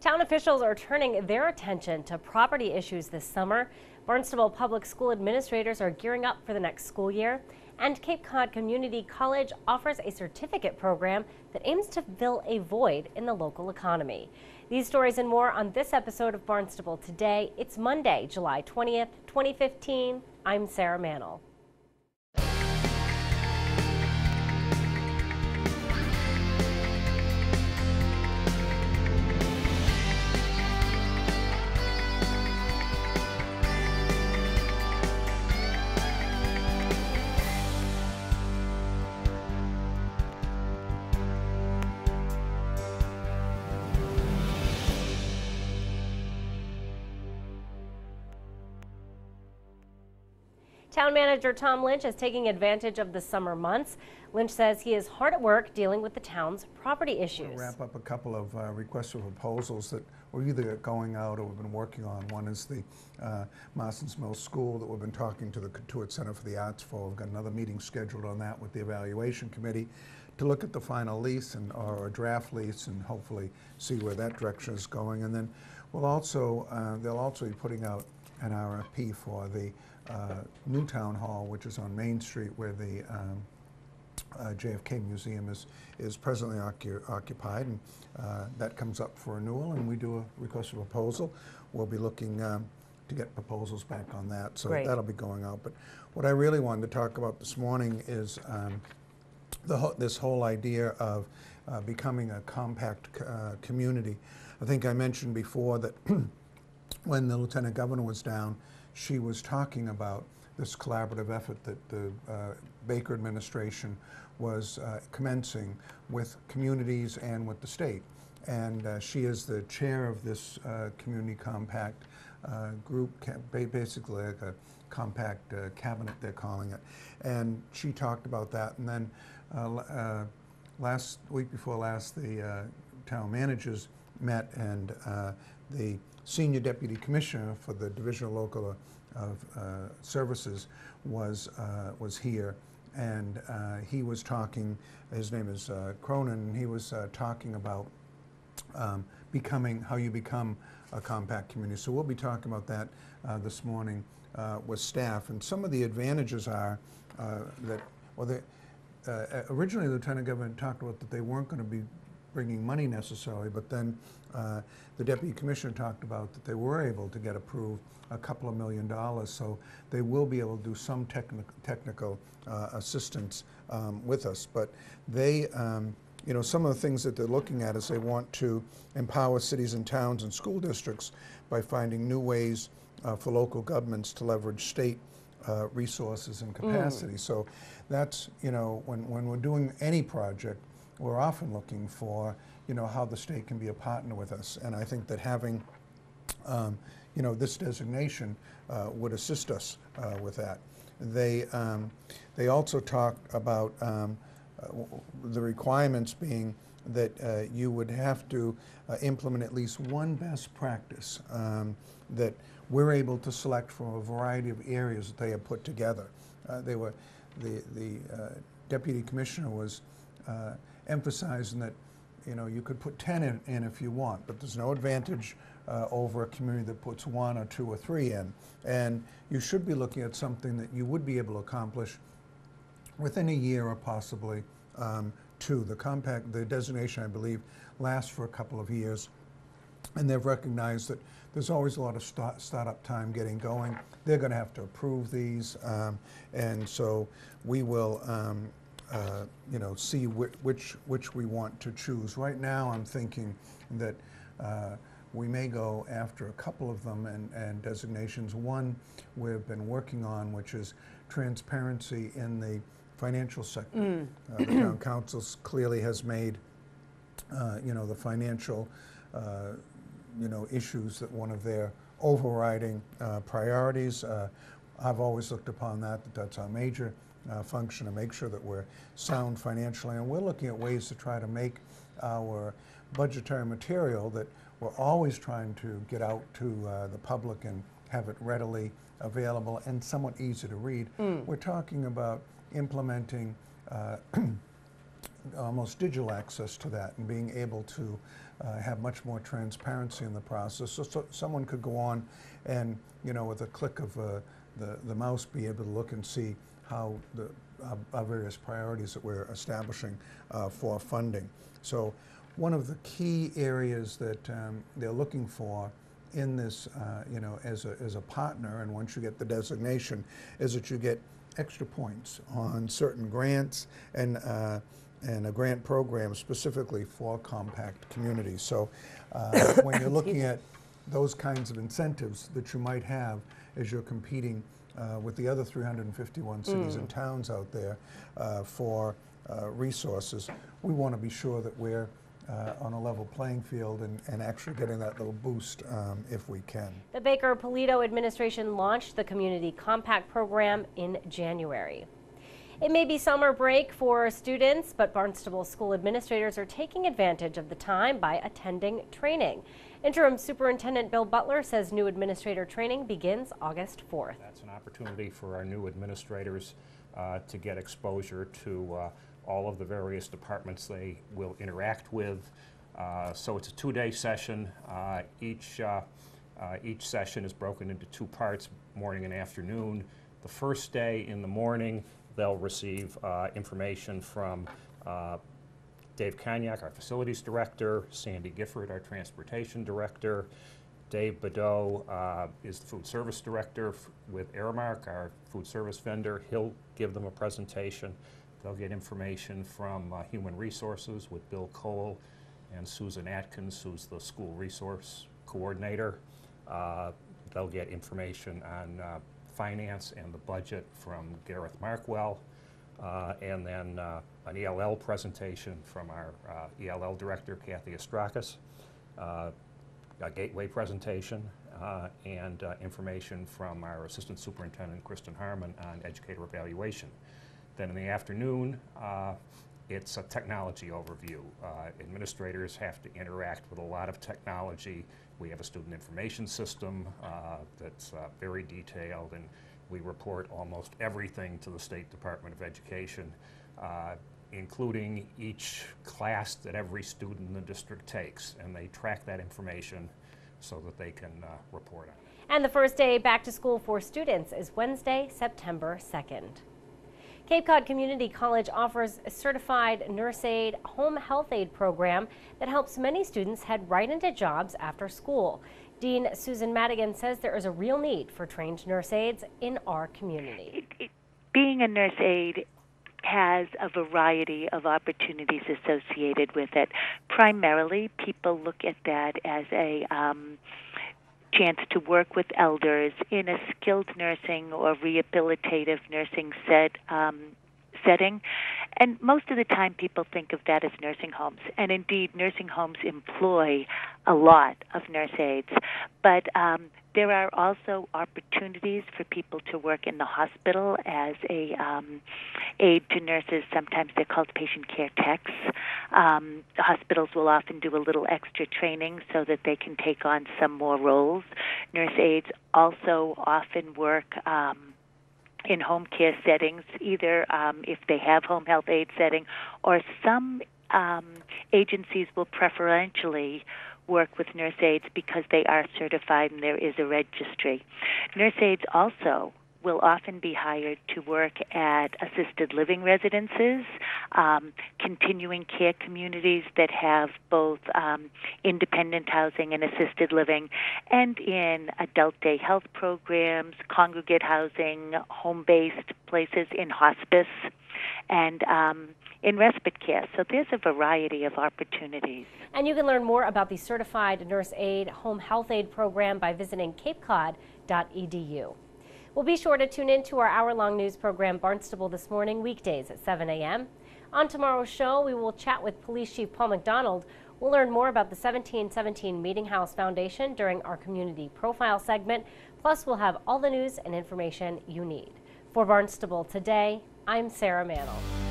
Town officials are turning their attention to property issues this summer. Barnstable Public School administrators are gearing up for the next school year. And Cape Cod Community College offers a certificate program that aims to fill a void in the local economy. These stories and more on this episode of Barnstable Today. It's Monday, July 20th, 2015. I'm Sarah Mannel. Town manager Tom Lynch is taking advantage of the summer months. Lynch says he is hard at work dealing with the town's property issues. We'll wrap up a couple of requests for proposals that we're either going out or we've been working on. One is the Marston's Mill School that we've been talking to the Couture Center for the Arts for. We've got another meeting scheduled on that with the evaluation committee to look at the final lease or a draft lease and hopefully see where that direction is going. And then we'll also they'll also be putting out an RFP for the new town hall, which is on Main Street, where the JFK Museum is presently occupied, and that comes up for renewal, and we do a request for proposal. We'll be looking to get proposals back on that, so Great. That'll be going out. But what I really wanted to talk about this morning is this whole idea of becoming a compact community. I think I mentioned before that when the Lieutenant Governor was down, she was talking about this collaborative effort that the Baker administration was commencing with communities and with the state. And she is the chair of this community compact group, basically like a compact cabinet, they're calling it. And she talked about that. And then week before last, the town managers met, and the Senior Deputy Commissioner for the Division of Local Services was here, and he was talking. His name is Cronin, and he was talking about how you become a compact community. So we'll be talking about that this morning with staff, and some of the advantages are that originally the Lieutenant Governor talked about that they weren't going to be bringing money necessarily, but then the Deputy Commissioner talked about that they were able to get approved a couple of $1 million, so they will be able to do some technical assistance with us. But they, some of the things that they're looking at is they want to empower cities and towns and school districts by finding new ways for local governments to leverage state resources and capacity. So that's, when we're doing any project, we're often looking for, how the state can be a partner with us. And I think that having, this designation would assist us with that. They also talk about the requirements being that you would have to implement at least one best practice that we're able to select from a variety of areas that they have put together. The Deputy Commissioner was emphasizing that you could put 10 in if you want, but there's no advantage over a community that puts 1 or 2 or 3 in. And you should be looking at something that you would be able to accomplish within a year or possibly 2. The designation, I believe, lasts for a couple of years, and they've recognized that there's always a lot of startup time getting going. They're going to have to approve these, and so we will see which we want to choose. Right now, I'm thinking that we may go after a couple of them and designations. One we've been working on, which is transparency in the financial sector. The town council clearly has made, the financial, issues that one of their overriding priorities. I've always looked upon that's our major function, to make sure that we're sound financially, and we're looking at ways to try to make our budgetary material that we're always trying to get out to the public and have it readily available and somewhat easy to read. We're talking about implementing almost digital access to that and being able to have much more transparency in the process. So someone could go on and, with a click of the mouse, be able to look and see how our various priorities that we're establishing for funding. So one of the key areas that they're looking for in this, as a partner, and once you get the designation, is that you get extra points on certain grants and a grant program specifically for compact communities. So when you're looking at those kinds of incentives that you might have as you're competing with the other 351 cities and towns out there for resources, we want to be sure that we're on a level playing field and actually getting that little boost if we can. The Baker-Polito administration launched the Community Compact program in January. It may be summer break for students, but Barnstable school administrators are taking advantage of the time by attending training. Interim Superintendent Bill Butler says new administrator training begins August 4th. That's an opportunity for our new administrators to get exposure to all of the various departments they will interact with. So it's a two-day session. Each session is broken into two parts, morning and afternoon. The first day in the morning, they'll receive information from Dave Cognac, our facilities director, Sandy Gifford, our transportation director. Dave Badeau is the food service director with Aramark, our food service vendor. He'll give them a presentation. They'll get information from Human Resources with Bill Cole and Susan Atkins, who's the school resource coordinator. They'll get information on finance and the budget from Gareth Markwell, and then an ELL presentation from our ELL director, Kathy Astrakis, a gateway presentation, and information from our assistant superintendent, Kristen Harmon, on educator evaluation. Then in the afternoon, it's a technology overview. Administrators have to interact with a lot of technology. We have a student information system that's very detailed, and we report almost everything to the State Department of Education, including each class that every student in the district takes, and they track that information so that they can report on it. And the first day back to school for students is Wednesday, September 2nd. Cape Cod Community College offers a certified nurse aide home health aide program that helps many students head right into jobs after school. Dean Susan Madigan says there is a real need for trained nurse aides in our community. Being a nurse aide has a variety of opportunities associated with it. Primarily, people look at that as a chance to work with elders in a skilled nursing or rehabilitative nursing setting. And most of the time people think of that as nursing homes. And indeed, nursing homes employ a lot of nurse aides. But there are also opportunities for people to work in the hospital as a aide to nurses. Sometimes they're called patient care techs. The hospitals will often do a little extra training so that they can take on some more roles. Nurse aides also often work in home care settings, either if they have home health aide setting, or some agencies will preferentially work with nurse aides because they are certified and there is a registry. Nurse aides also will often be hired to work at assisted living residences, continuing care communities that have both independent housing and assisted living, and in adult day health programs, congregate housing, home-based places, in hospice, and in respite care. So there's a variety of opportunities. And you can learn more about the Certified Nurse Aide Home Health Aide program by visiting capecod.edu. We'll be sure to tune in to our hour-long news program, Barnstable This Morning, weekdays at 7 a.m. On tomorrow's show, we will chat with Police Chief Paul McDonald. We'll learn more about the 1717 Meeting House Foundation during our community profile segment. Plus, we'll have all the news and information you need. For Barnstable Today, I'm Sarah Mantle.